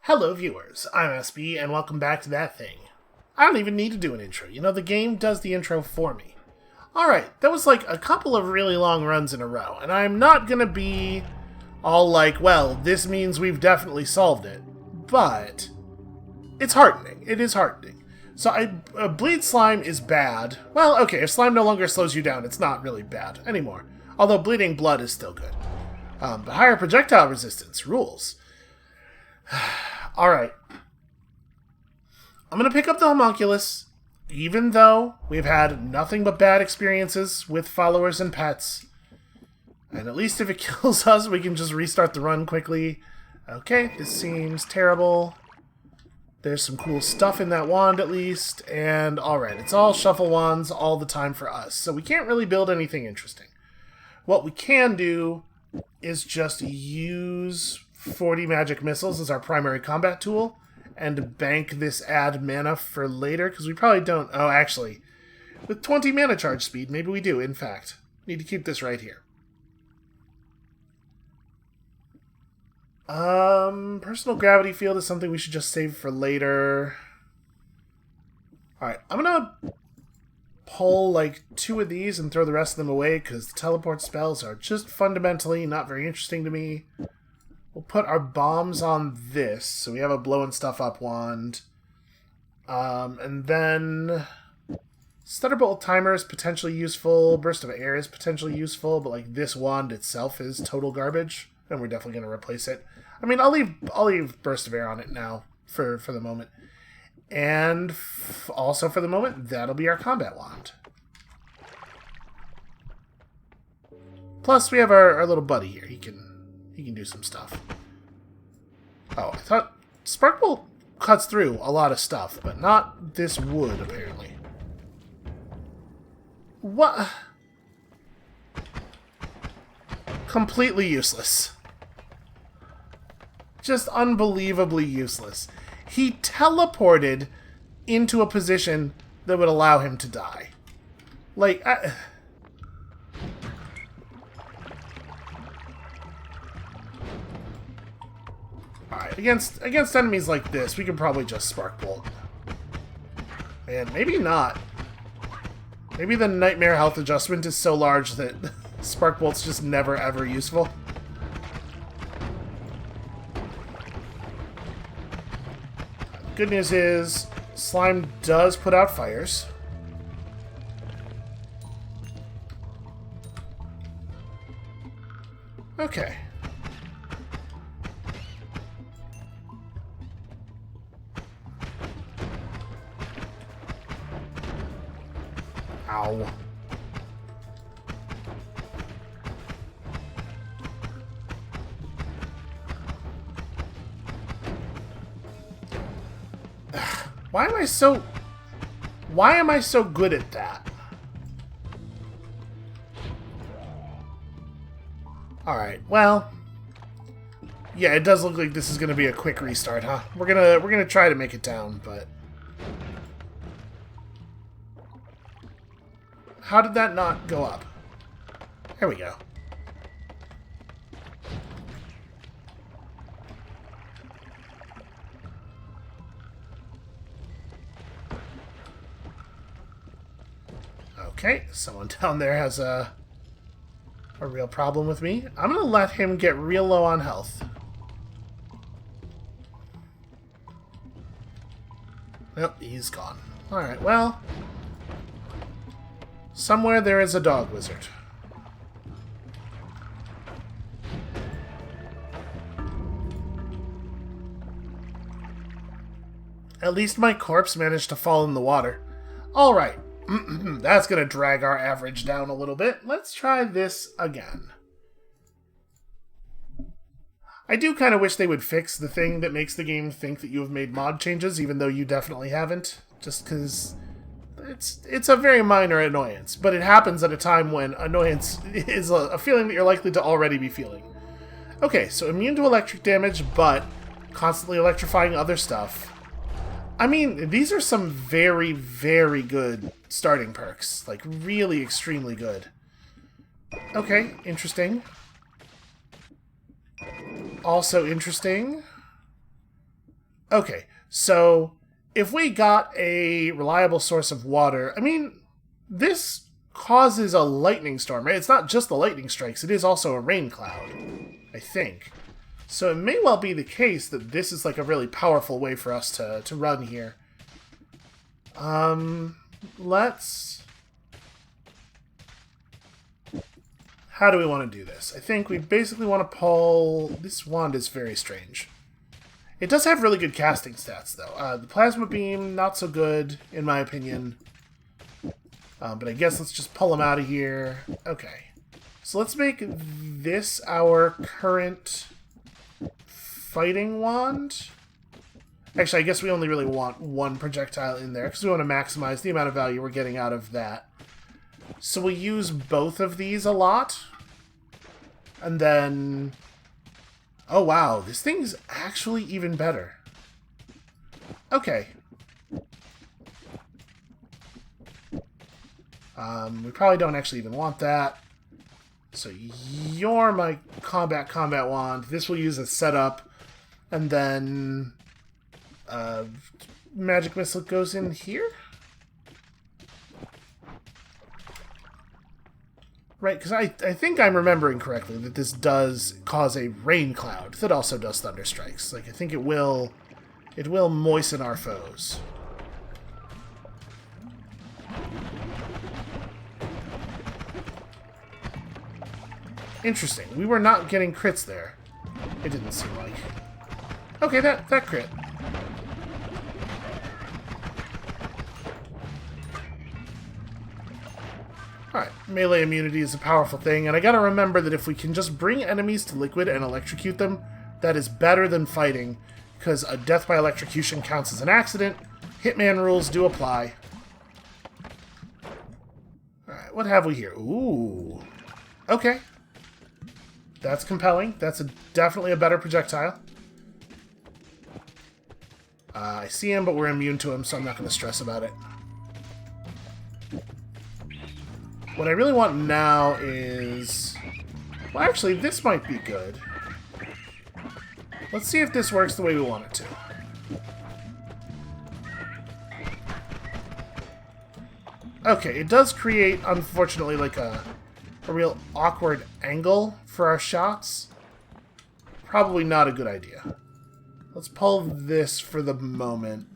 Hello viewers, I'm SB and welcome back to That Thing. I don't even need to do an intro, you know, the game does the intro for me. Alright, that was like a couple of really long runs in a row, and I'm not gonna be all like, well, this means we've definitely solved it, but it's heartening. It is heartening. So bleed slime is bad. Well, okay, if slime no longer slows you down, it's not really bad anymore. Although bleeding blood is still good. But higher projectile resistance rules. Alright. I'm going to pick up the homunculus, even though we've had nothing but bad experiences with followers and pets. And at least if it kills us, we can just restart the run quickly. Okay, this seems terrible. There's some cool stuff in that wand at least. And alright, it's all shuffle wands all the time for us. So we can't really build anything interesting. What we can do is just use 40 magic missiles as our primary combat tool and bank this add mana for later, because we probably don't... Oh, actually, with 20 mana charge speed, maybe we do, in fact. Need to keep this right here. Personal gravity field is something we should just save for later. Alright, I'm gonna pull like 2 of these and throw the rest of them away, because teleport spells are just fundamentally not very interesting to me. We'll put our bombs on this, so we have a blowing stuff up wand. And then Stutterbolt timer is potentially useful, burst of air is potentially useful, but like this wand itself is total garbage, and we're definitely going to replace it. I mean, I'll leave burst of air on it now for the moment. And also for the moment, that'll be our combat wand. Plus, we have our little buddy here. He can do some stuff. Oh, I thought Sparkbolt cuts through a lot of stuff, but not this wood, apparently. What? Completely useless. Just unbelievably useless. He teleported into a position that would allow him to die. Like, Alright, against enemies like this, we can probably just Sparkbolt. And maybe not. Maybe the Nightmare health adjustment is so large that Sparkbolt's just never ever useful. Good news is, slime does put out fires. Okay. Ow. Why am I so good at that? Alright, well. Yeah, it does look like this is gonna be a quick restart, huh? We're gonna try to make it down, but how did that not go up? There we go. Okay, someone down there has a real problem with me. I'm gonna let him get real low on health. Nope, he's gone. Alright, well, somewhere there is a dog wizard. At least my corpse managed to fall in the water. Alright. That's going to drag our average down a little bit. Let's try this again. I do kind of wish they would fix the thing that makes the game think that you have made mod changes, even though you definitely haven't. Just because it's a very minor annoyance, but it happens at a time when annoyance is a feeling that you're likely to already be feeling. Okay, so immune to electric damage, but constantly electrifying other stuff. I mean, these are some very, very good starting perks. Like, really extremely good. Okay, interesting. Also interesting. Okay, so if we got a reliable source of water, I mean, this causes a lightning storm, right? It's not just the lightning strikes, it is also a rain cloud, I think. So it may well be the case that this is like a really powerful way for us to run here. Let's... How do we want to do this? I think we basically want to pull... This wand is very strange. It does have really good casting stats, though. The plasma beam, not so good, in my opinion. But I guess let's just pull him out of here. Okay. So let's make this our current fighting wand. Actually, I guess we only really want one projectile in there, because we want to maximize the amount of value we're getting out of that. So we use both of these a lot. And then... Oh, wow. This thing's actually even better. Okay. We probably don't actually even want that. So you're my combat wand. This will use as setup. And then... magic missile goes in here? Right, because I think I'm remembering correctly that this does cause a rain cloud that also does thunder strikes. Like, I think it will moisten our foes. Interesting. We were not getting crits there. It didn't seem like. Okay, that crit. Alright, melee immunity is a powerful thing, and I gotta remember that if we can just bring enemies to liquid and electrocute them, that is better than fighting, because a death by electrocution counts as an accident. Hitman rules do apply. Alright, what have we here? Ooh. Okay. That's compelling. That's definitely a better projectile. I see him, but we're immune to him, so I'm not going to stress about it. What I really want now is... Well, actually, this might be good. Let's see if this works the way we want it to. Okay, it does create, unfortunately, like a real awkward angle for our shots. Probably not a good idea. Let's pull this for the moment.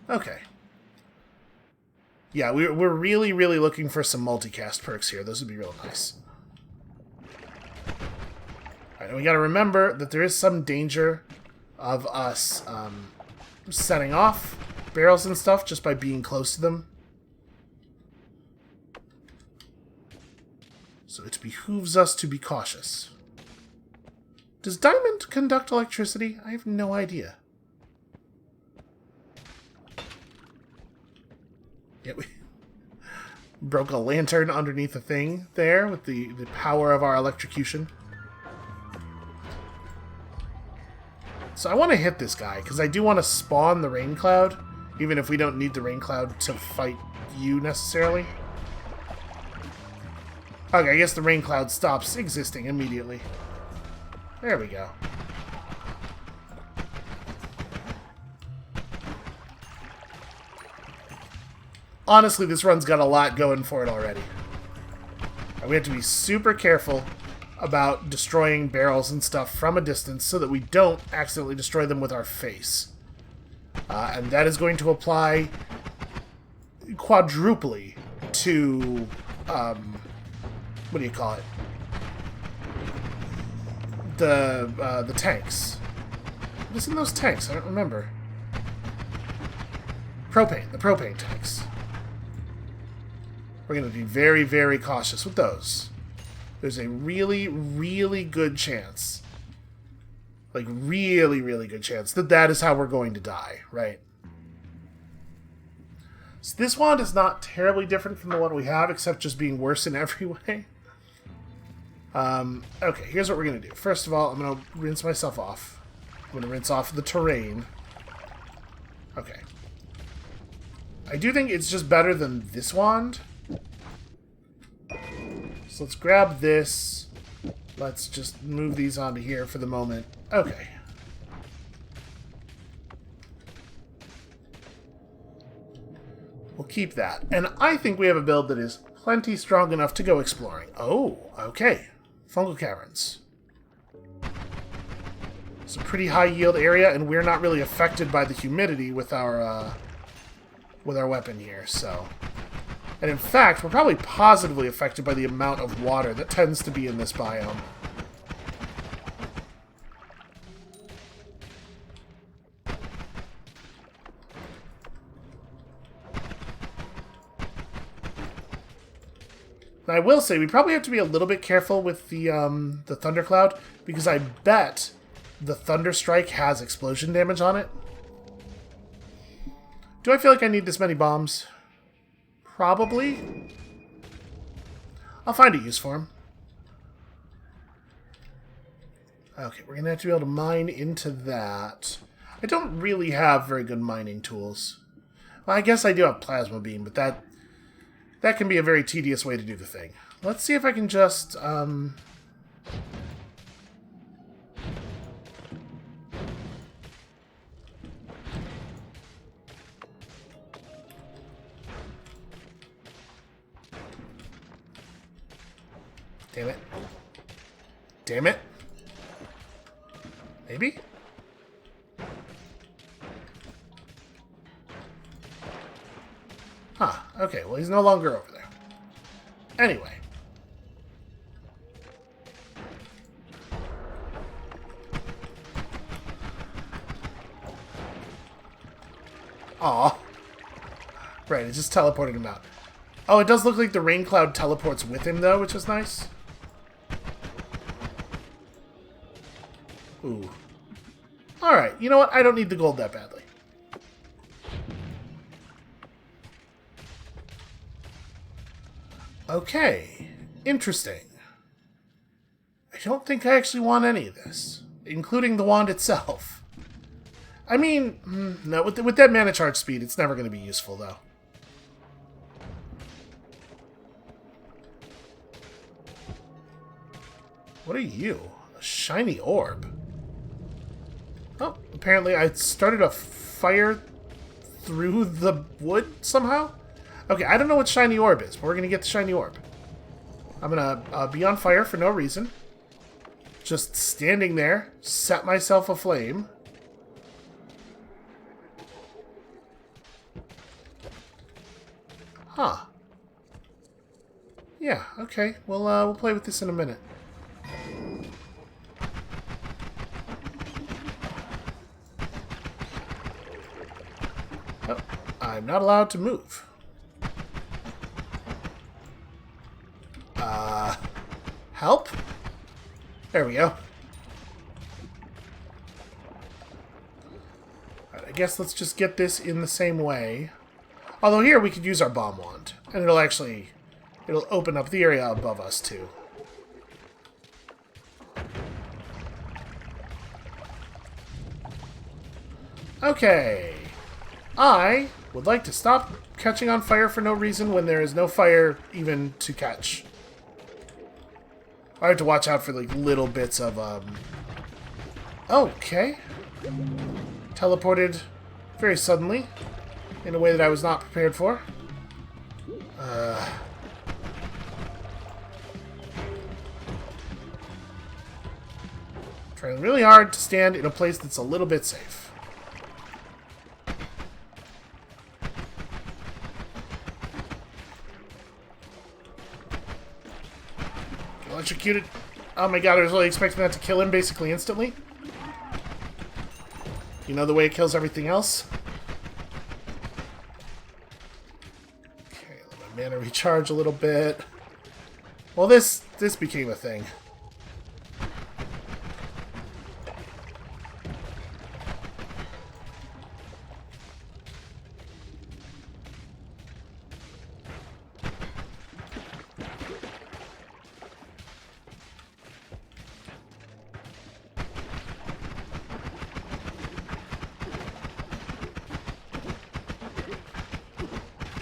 Okay. Yeah, we're really, really looking for some multicast perks here. Those would be real nice. Alright, and we gotta remember that there is some danger of us setting off barrels and stuff just by being close to them. So it behooves us to be cautious. Does diamond conduct electricity? I have no idea. Yeah, we broke a lantern underneath a thing there with the power of our electrocution. So I want to hit this guy, because I do want to spawn the rain cloud, even if we don't need the rain cloud to fight you necessarily. Okay, I guess the rain cloud stops existing immediately. There we go. Honestly, this run's got a lot going for it already. We have to be super careful about destroying barrels and stuff from a distance so that we don't accidentally destroy them with our face. And that is going to apply quadruply to, what do you call it? The tanks. What is in those tanks? I don't remember. The propane tanks. We're going to be very, very cautious with those. There's a really, really good chance, like really, really good chance, that that is how we're going to die, right? So this wand is not terribly different from the one we have, except just being worse in every way. Okay, here's what we're going to do. First of all, I'm going to rinse myself off. I'm going to rinse off the terrain. Okay. I do think it's just better than this wand. So let's grab this. Let's just move these onto here for the moment. Okay. We'll keep that. And I think we have a build that is plenty strong enough to go exploring. Oh, okay. Fungal caverns. It's a pretty high yield area, and we're not really affected by the humidity with our weapon here, so... And in fact, we're probably positively affected by the amount of water that tends to be in this biome. And I will say, we probably have to be a little bit careful with the thundercloud, because I bet the Thunderstrike has explosion damage on it. Do I feel like I need this many bombs? Probably. I'll find a use for them. Okay, we're going to have to be able to mine into that. I don't really have very good mining tools. Well, I guess I do have Plasma Beam, but that can be a very tedious way to do the thing. Let's see if I can just... Damn it. Damn it. Maybe? Huh. Okay, well, he's no longer over there. Anyway. Aw. Right, it just teleported him out. Oh, it does look like the rain cloud teleports with him, though, which is nice. Ooh. Alright, you know what? I don't need the gold that badly. Okay. Interesting. I don't think I actually want any of this, including the wand itself. I mean, no, with that mana charge speed, it's never going to be useful, though. What are you? A shiny orb. Oh, apparently I started a fire through the wood somehow? Okay, I don't know what shiny orb is, but we're going to get the shiny orb. I'm going to be on fire for no reason. Just standing there, set myself aflame. Huh. Yeah, okay. We'll play with this in a minute. Oh, I'm not allowed to move. Help? There we go. Alright, I guess let's just get this in the same way. Although here we could use our bomb wand, and it'll open up the area above us too. Okay. I would like to stop catching on fire for no reason when there is no fire even to catch. I have to watch out for like little bits of Okay. Teleported very suddenly in a way that I was not prepared for. Trying really hard to stand in a place that's a little bit safe. Electrocuted. Oh my god, I was really expecting that to kill him basically instantly. You know the way it kills everything else? Okay, let my mana recharge a little bit. Well, this became a thing.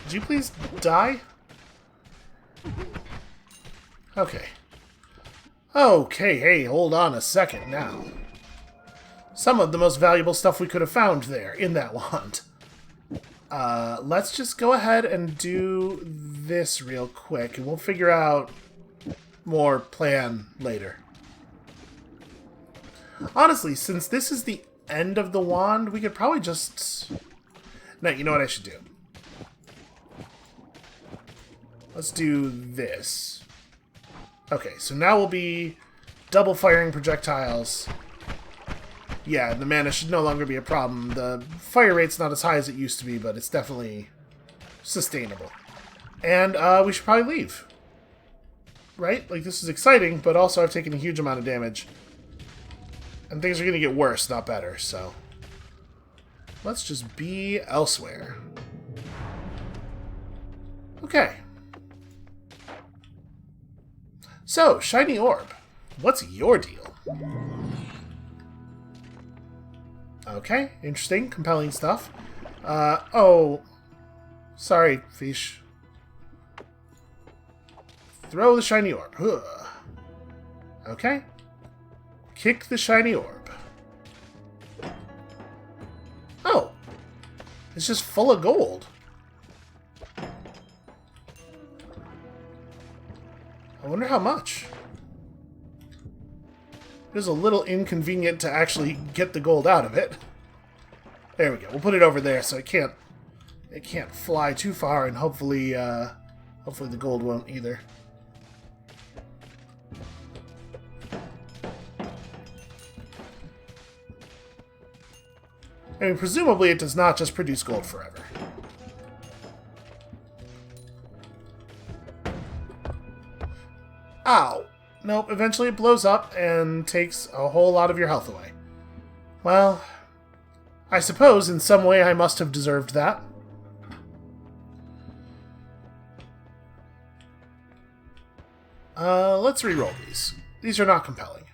Could you please die? Okay. Okay, hey, hold on a second now. some of the most valuable stuff we could have found there in that wand. Let's just go ahead and do this real quick, and we'll figure out more plan later. Honestly, since this is the end of the wand, we could probably just... No, you know what I should do? Let's do this. Okay, so now we'll be double firing projectiles. Yeah, the mana should no longer be a problem. The fire rate's not as high as it used to be, but it's definitely sustainable. And we should probably leave. Right? Like, this is exciting, but also I've taken a huge amount of damage. And things are going to get worse, not better, so... Let's just be elsewhere. Okay. So, shiny orb. What's your deal? Okay, interesting, compelling stuff. Oh. Sorry, fish. Throw the shiny orb. Ugh. Okay. Kick the shiny orb. Oh. It's just full of gold. I wonder how much. It is a little inconvenient to actually get the gold out of it. There we go. We'll put it over there so it can't fly too far, and hopefully hopefully the gold won't either. I mean, presumably it does not just produce gold forever. Ow! Nope, eventually it blows up and takes a whole lot of your health away. Well, I suppose in some way I must have deserved that. Let's re-roll these. These are not compelling.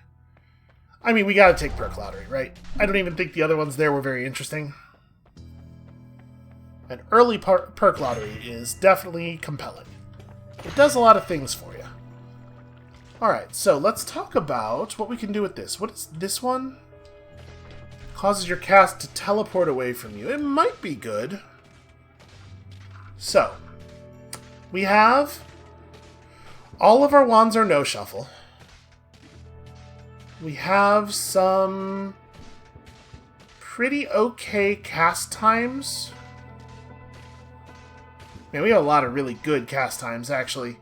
I mean, we gotta take Perk Lottery, right? I don't even think the other ones there were very interesting. An early Perk Lottery is definitely compelling. It does a lot of things for you. Alright, so let's talk about what we can do with this. What is this one? Causes your cast to teleport away from you. It might be good. So, we have... all of our wands are no shuffle. We have some pretty okay cast times. Man, we have a lot of really good cast times, actually.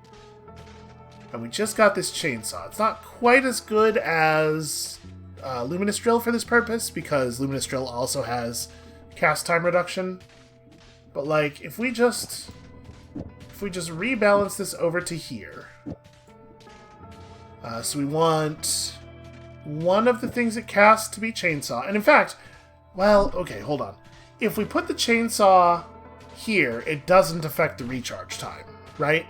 And we just got this chainsaw. It's not quite as good as Luminous Drill for this purpose, because Luminous Drill also has cast time reduction. But, like, if we just rebalance this over to here. So we want one of the things it casts to be chainsaw. And in fact, well, okay, hold on. If we put the chainsaw here, it doesn't affect the recharge time, right?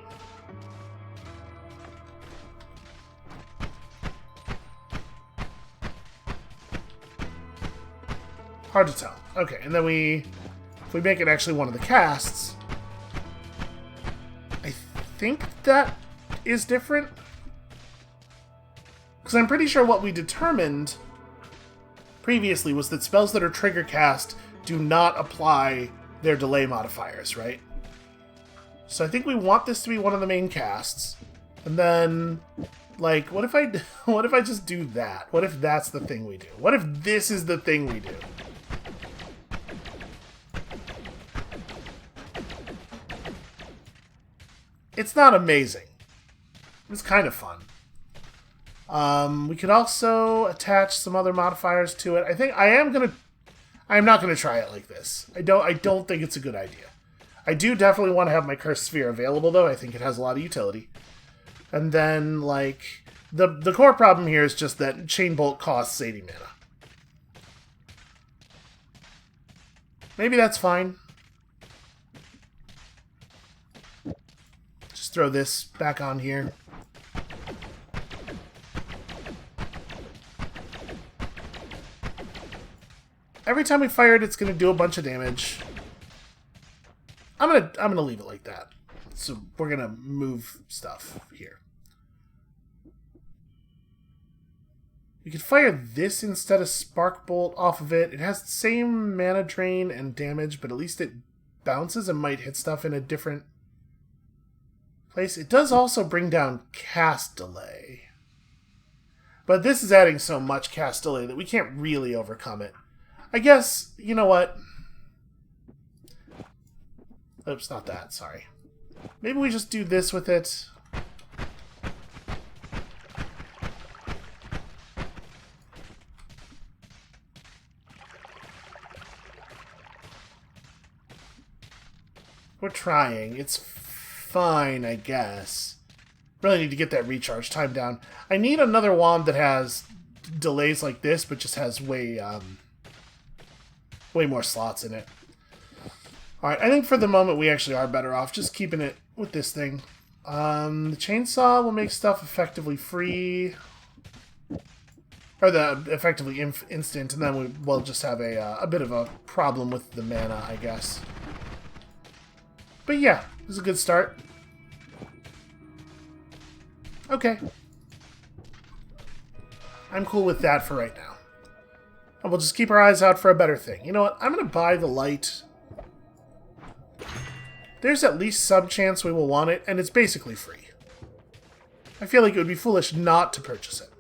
Hard to tell. Okay, and then if we make it actually one of the casts, I think that is different. Because I'm pretty sure what we determined previously was that spells that are trigger cast do not apply their delay modifiers, right? So I think we want this to be one of the main casts. And then, like, what if I just do that? What if that's the thing we do? What if this is the thing we do? It's not amazing. It's kind of fun. We could also attach some other modifiers to it. I think I'm not gonna try it like this. I don't think it's a good idea. I do definitely want to have my Cursed Sphere available, though. I think it has a lot of utility. And then, like, the core problem here is just that Chain Bolt costs 80 mana. Maybe that's fine. Just throw this back on here. Every time we fire it, it's going to do a bunch of damage. I'm gonna leave it like that. So we're gonna move stuff here. We could fire this instead of Spark Bolt off of it. It has the same mana drain and damage, but at least it bounces and might hit stuff in a different place. It does also bring down cast delay. But this is adding so much cast delay that we can't really overcome it. I guess, you know what? Oops, not that, sorry. Maybe we just do this with it. We're trying. It's fine, I guess. Really need to get that recharge time down. I need another wand that has delays like this, but just has way more slots in it. Alright, I think for the moment we actually are better off just keeping it with this thing. The chainsaw will make stuff effectively free. Or effectively instant, and then we'll just have a bit of a problem with the mana, I guess. But yeah, it was a good start. Okay. I'm cool with that for right now. And we'll just keep our eyes out for a better thing. You know what? I'm going to buy the light. There's at least some chance we will want it, and it's basically free. I feel like it would be foolish not to purchase it.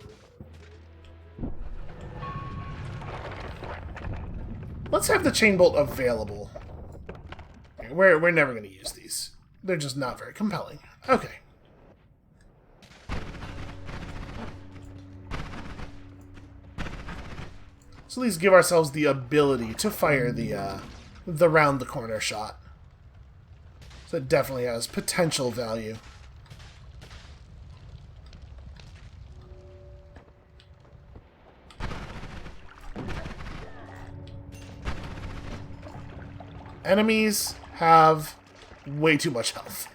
Let's have the chain bolt available. We're never going to use these. They're just not very compelling. Okay. So at least give ourselves the ability to fire the round the corner shot. So it definitely has potential value. Enemies have way too much health.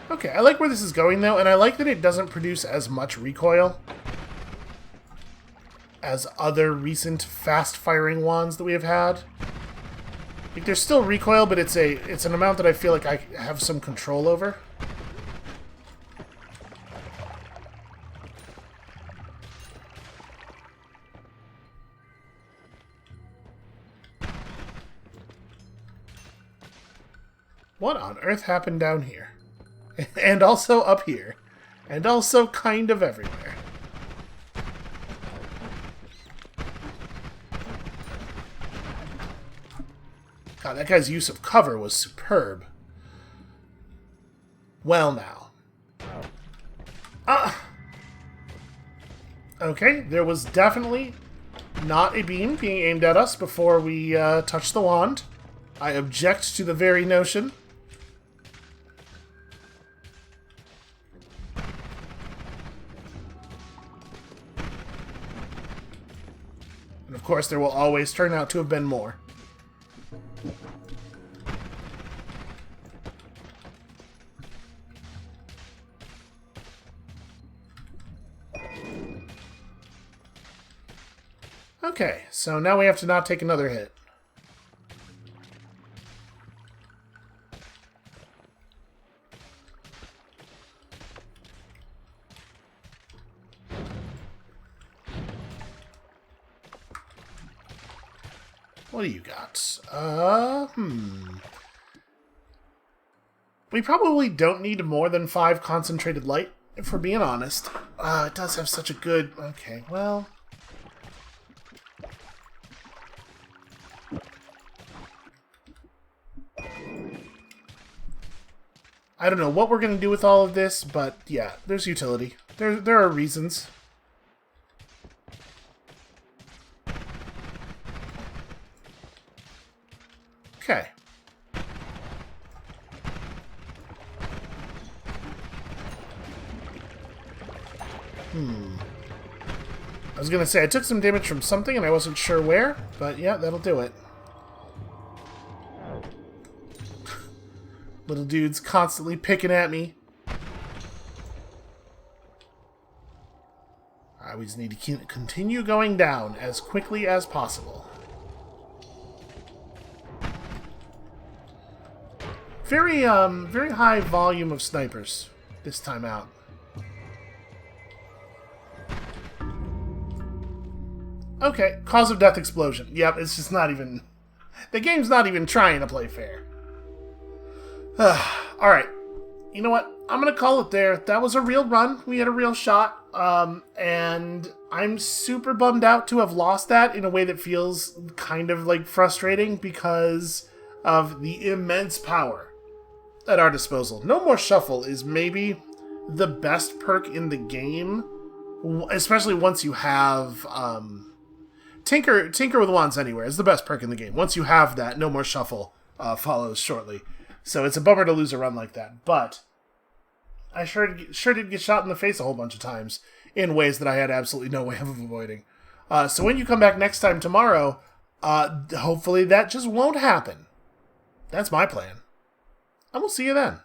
Okay, I like where this is going though, and I like that it doesn't produce as much recoil as other recent fast-firing wands that we have had. Like, there's still recoil, but it's an amount that I feel like I have some control over. What on earth happened down here? And also up here. And also kind of everywhere. God, that guy's use of cover was superb. Well, now. Okay, there was definitely not a beam being aimed at us before we touched the wand. I object to the very notion. And of course, there will always turn out to have been more. Okay, so now we have to not take another hit. What do you got? We probably don't need more than 5 concentrated light, if we're being honest. It does have such a good... Okay, well... I don't know what we're going to do with all of this, but yeah, there's utility. There are reasons. Okay. I was going to say, I took some damage from something and I wasn't sure where, but yeah, that'll do it. Little dude's constantly picking at me. Alright, we just need to continue going down as quickly as possible. Very high volume of snipers this time out. Okay, cause of death explosion. Yep, it's just not even... The game's not even trying to play fair. Alright, you know what? I'm gonna call it there. That was a real run. We had a real shot. And I'm super bummed out to have lost that in a way that feels kind of like frustrating because of the immense power at our disposal. No More Shuffle is maybe the best perk in the game, especially once you have... Tinker with Wands Anywhere is the best perk in the game. Once you have that, No More Shuffle follows shortly. So it's a bummer to lose a run like that. But I sure did get shot in the face a whole bunch of times in ways that I had absolutely no way of avoiding. So when you come back next time tomorrow, hopefully that just won't happen. That's my plan. And we'll see you then.